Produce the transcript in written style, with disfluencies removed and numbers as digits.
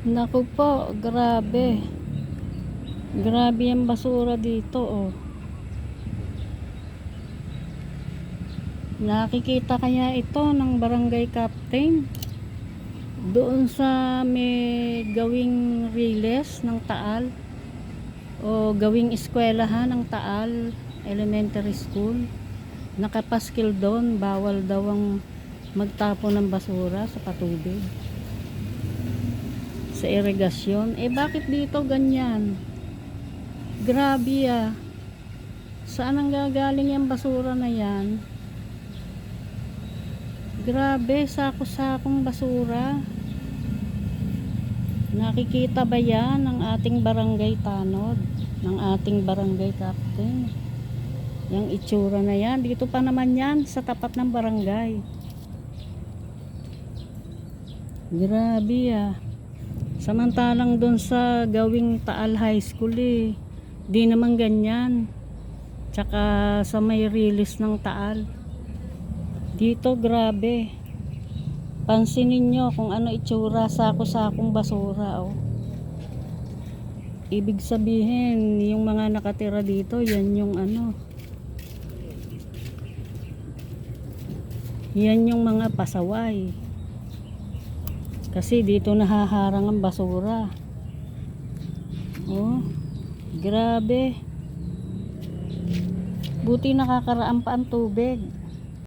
Naku po, grabe. Grabe yung basura dito, oh. Nakikita kaya ito ng barangay captain? Doon sa may gawing riles ng Taal o gawing eskwelahan ng Taal Elementary School. Nakapaskil doon, bawal daw ang magtapon ng basura sa patubig, sa irigasyon. Bakit dito ganyan? Grabe ah. Saan ang gagaling yung basura na yan? Grabe, sako-sakong basura. Nakikita ba yan ng ating barangay tanod, ng ating barangay captain? Yung itsura na yan. Dito pa naman yan sa tapat ng barangay. Grabe ah. Samantalang doon sa gawing Taal High School di naman ganyan. Tsaka sa may release ng Taal. Dito grabe. Pansinin nyo kung ano itsura, sako-sakong basura, oh. Ibig sabihin, yung mga nakatira dito, yan yung ano. Yan yung mga pasaway. Kasi dito nahaharang ang basura. Oh, grabe. Buti nakakaraan pa ang tubig.